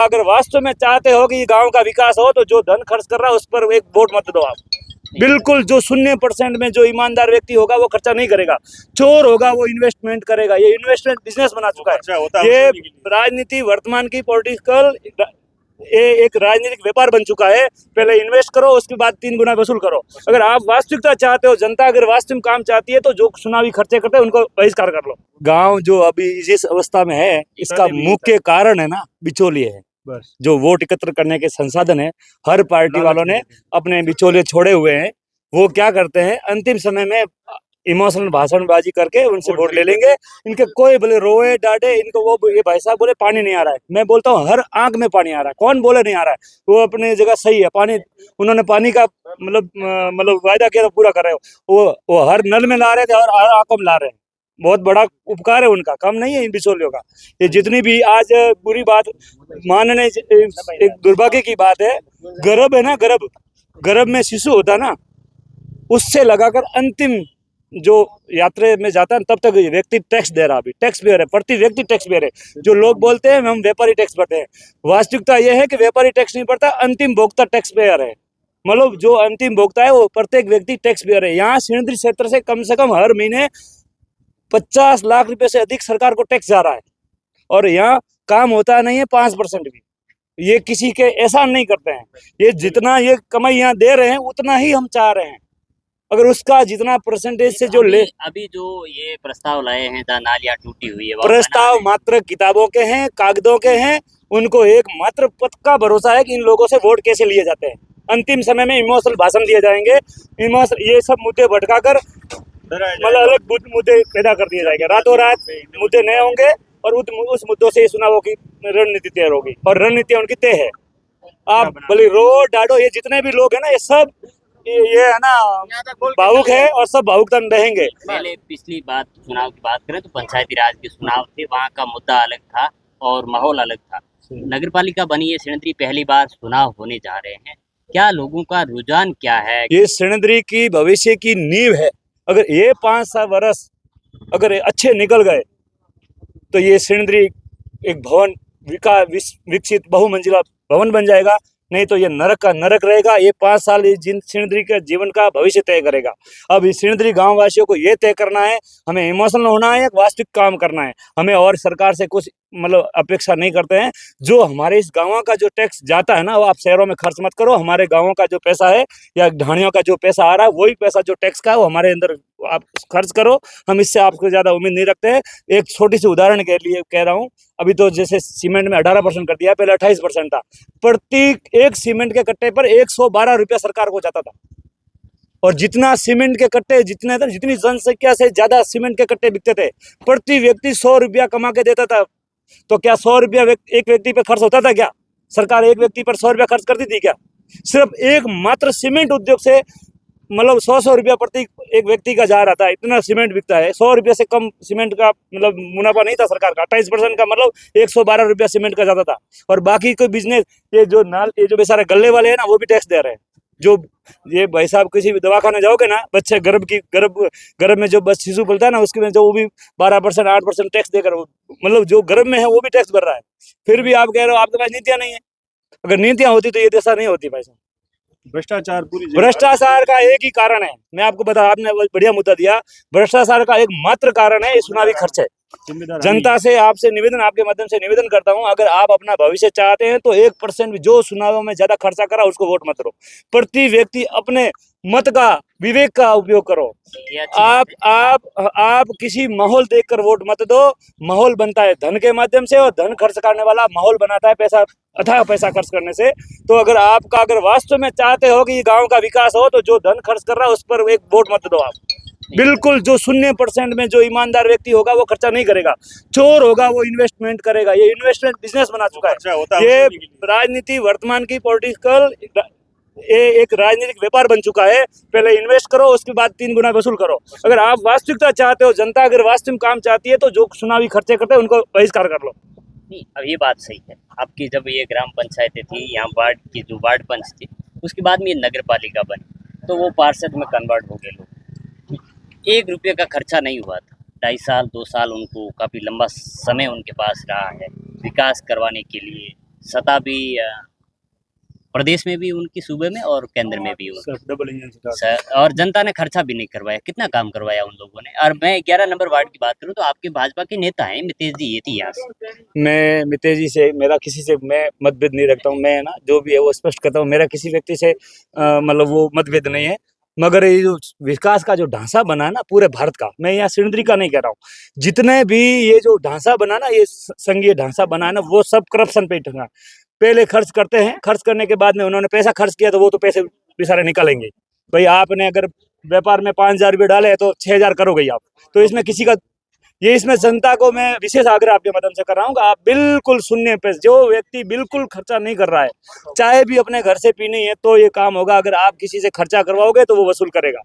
अगर वास्तव में चाहते हो कि गांव का विकास हो तो जो धन खर्च कर रहा है उस पर एक वोट मत दो आप। बिल्कुल जो 0% में जो ईमानदार व्यक्ति होगा वो खर्चा नहीं करेगा, चोर होगा वो इन्वेस्टमेंट करेगा। ये इन्वेस्टमेंट बिजनेस बना चुका है। ये राजनीति वर्तमान की पॉलिटिकल एक राजनीतिक व्यापार बन चुका है। पहले इन्वेस्ट करो, उसके बाद 3 गुना वसूल करो। अगर आप वास्तविकता चाहते हो, जनता अगर वास्तविक काम चाहती है तो जो चुनावी खर्चे करते हैं उनको बहिष्कार कर लो। गांव जो अभी जिस अवस्था में है इसका मुख्य कारण है ना बिचौलिए है। बस जो वोट एकत्र करने के संसाधन है हर पार्टी वालों ने अपने बिचौलिए छोड़े हुए हैं। वो क्या करते हैं अंतिम समय में इमोशनल भाषणबाजी करके उनसे वोट ले लेंगे। इनके कोई बोले रोए डांटे इनको, वो ये भाई साहब बोले पानी नहीं आ रहा है, मैं बोलता हूँ हर आंख में पानी आ रहा है। कौन बोले नहीं आ रहा है? वो अपनी जगह सही है। पानी उन्होंने पानी का मतलब वायदा किया था पूरा कर रहे हो। वो हर नल में ला रहे थे और हर आंखों में ला रहे हैं। बहुत बड़ा उपकार है उनका, कम नहीं है इन बिचौलियों का। ये जितनी भी आज बुरी बात मानने, एक दुर्भाग्य की बात है। गर्भ है ना, गर्भ में शिशु होता ना, उससे लगाकर अंतिम जो यात्रा में जाता है तब तक व्यक्ति टैक्स दे रहा, अभी टैक्स पेयर है, प्रति व्यक्ति टैक्स पेयर है। जो लोग बोलते हैं हम व्यापारी टैक्स भरते हैं, वास्तविकता यह है कि व्यापारी टैक्स नहीं भरता, अंतिम भोक्ता टैक्स पेयर है। मतलब जो अंतिम भोक्ता है वो प्रत्येक व्यक्ति टैक्स पेयर है। यहाँ सिणधरी क्षेत्र से कम हर महीने 50 लाख रुपए से अधिक सरकार को टैक्स जा रहा है और यहाँ काम होता नहीं है 5% भी। ये किसी के एहसान नहीं करते हैं। ये जितना ये कमाई यहाँ दे रहे हैं उतना ही हम चाह रहे हैं। अगर उसका जितना परसेंटेज से जो ले, अभी जो ये प्रस्ताव लाए हैं नालियां टूटी हुई है, प्रस्ताव मात्र किताबों के हैं, कागजों के हैं। उनको एक मात्र पक्का भरोसा है कि इन लोगों से वोट कैसे लिए जाते हैं। अंतिम समय में इमोशनल भाषण दिए जाएंगे, ये सब मुद्दे भटकाकर मतलब अलग मुद्दे पैदा कर दिए जाएंगे। रातों रात मुद्दे नए होंगे और उस मुद्दों से चुनावों की रणनीति तैयार होगी और रणनीति उनकी तय है। आप बोले रो डाडो, ये जितने भी लोग हैं ना ये सब ये है ना भावुक है और सब भावुकता में रहेंगे। पहले पिछली बात चुनाव की बात करें तो पंचायती राज के चुनाव थे, वहाँ का मुद्दा अलग था और माहौल अलग था। नगर पालिका बनी है सिणधरी, पहली बार चुनाव होने जा रहे हैं, क्या लोगों का रुझान क्या है? ये सिणधरी की भविष्य की नींव है। अगर ये 5 वर्ष अगर अच्छे निकल गए तो ये सिणधरी एक भवन विकसित बहुमंजिला भवन बन जाएगा। नहीं तो ये नरक का नरक रहेगा। ये 5 साल सिणधरी के जीवन का भविष्य तय करेगा। अब इस सिणधरी गांव वासियों को ये तय करना है, हमें इमोशनल होना है, वास्तविक काम करना है। हमें और सरकार से कुछ मतलब अपेक्षा नहीं करते हैं। जो हमारे इस गाँव का जो टैक्स जाता है ना वो आप शहरों में खर्च मत करो। हमारे गाँवों का जो पैसा है या ढाणियों का जो पैसा आ रहा है वही पैसा जो टैक्स का है वो हमारे अंदर आप खर्च करो। हम इससे आपको ज्यादा उम्मीद नहीं रखते हैं। एक छोटी सी उदाहरण के लिए कह रहा हूँ, अभी तो जैसे सीमेंट में 18% कर दिया, पहले 28% था। प्रति एक सीमेंट के कट्टे पर 112 रुपया सरकार को जाता था। और जितना सीमेंट के कट्टे जितनी जनसंख्या से ज्यादा सीमेंट के कट्टे बिकते थे, प्रति व्यक्ति 100 रुपया कमा के देता था। तो क्या 100 रुपया एक व्यक्ति पे खर्च होता था? क्या सरकार एक व्यक्ति पर 100 रुपया खर्च करती थी? क्या सिर्फ एक मात्र सीमेंट उद्योग से मतलब 100 रुपया प्रति एक व्यक्ति का जा रहा था। इतना सीमेंट बिकता है, 100 रुपया से कम सीमेंट का मतलब मुनाफा नहीं था सरकार का। 28% का मतलब 112 रुपया सीमेंट का जाता था। और बाकी कोई बिजनेस ये जो बेचारे गल्ले वाले हैं ना वो भी टैक्स दे रहे हैं। जो ये भाई साहब किसी भी दवाखाने जाओगे ना, बच्चे गर्भ में जो बस शिशु पलता है ना उसके में जो वो भी 12% 8% टैक्स देकर मतलब जो गर्भ में है वो भी टैक्स भर रहा है। फिर भी आप कह रहे हो आपके पास नीतियां नहीं है। अगर नीतियां होती तो ये दशा नहीं होती भाई साहब। भ्रष्टाचार का एक ही कारण है, मैं आपको बता, आपने बढ़िया मुद्दा दिया। भ्रष्टाचार का एक मात्र कारण है चुनावी खर्च है। जनता से आपसे निवेदन, आपके माध्यम से निवेदन करता हूं, अगर आप अपना भविष्य चाहते हैं तो 1% जो चुनावों में ज्यादा खर्चा करा उसको वोट मत करो। प्रति व्यक्ति अपने मत का विवेक का उपयोग करो। आप किसी माहौल देखकर वोट मत दो। माहौल बनता है धन के माध्यम से और धन खर्च करने वाला माहौल बनाता है पैसा, अथाह पैसा खर्च करने से। तो अगर वास्तव में चाहते हो कि गांव का विकास हो तो जो धन खर्च कर रहा है उस पर एक वोट मत दो आप। बिल्कुल जो 0% में जो ईमानदार व्यक्ति होगा वो खर्चा नहीं करेगा, चोर होगा वो इन्वेस्टमेंट करेगा। ये इन्वेस्टमेंट बिजनेस बना चुका है। ये राजनीति वर्तमान की पॉलिटिकल एक राजनीतिक व्यापार बन चुका है। पहले इन्वेस्ट करो, उसके बाद 3 गुना वसूल करो। अगर आप वास्तविकता चाहते हो, जनता अगर वास्तविक काम चाहती है तो जो चुनावी खर्चे करते हैं उनको बहिष्कार कर लो। नहीं, अब ये बात सही है आपकी। जब ये ग्राम पंचायतें थी, यहाँ वार्ड की जो वार्ड पंच थी, उसके बाद में ये नगर पालिका बनी तो वो पार्षद में कन्वर्ट हो गए लोग। 1 रुपये का खर्चा नहीं हुआ था। 2.5 साल 2 साल उनको काफ़ी लंबा समय उनके पास रहा है विकास करवाने के लिए। सत्ता भी प्रदेश में भी उनकी, सूबे में और केंद्र में भी उनकी। सब डबल इंजन सरकार। और जनता ने खर्चा भी नहीं करवाया, कितना काम करवाया उन लोगों ने। और मैं 11 नंबर वार्ड की बात करूं तो आपके भाजपा के नेता हैं मितेश जी, ये थी यहाँ से। मैं मितेश जी से, मेरा किसी से मैं मतभेद नहीं रखता हूँ। मैं ना जो भी है वो स्पष्ट करता हूँ, मेरा किसी व्यक्ति से मतलब वो मतभेद नहीं है। मगर ये जो विकास का जो ढांचा बना है ना पूरे भारत का, मैं यहाँ सिंदरी का नहीं कह रहा हूँ, जितने भी ये जो ढांचा बना ना, ये संघीय ढांचा बना है ना, वो सब करप्शन पे टंगा। पहले खर्च करते हैं, खर्च करने के बाद में उन्होंने पैसा खर्च किया तो वो तो पैसे बेचारे निकलेंगे। भाई आपने अगर व्यापार में 5,000 रुपये डाले तो 6,000 करोगे ही आप। तो इसमें किसी का, ये इसमें जनता को मैं विशेष आग्रह आपके माध्यम से कर रहा हूँ कि आप बिल्कुल शून्य पे, जो व्यक्ति बिल्कुल खर्चा नहीं कर रहा है, चाहे भी अपने घर से पीनी है तो ये काम होगा। अगर आप किसी से खर्चा करवाओगे तो वो वसूल करेगा।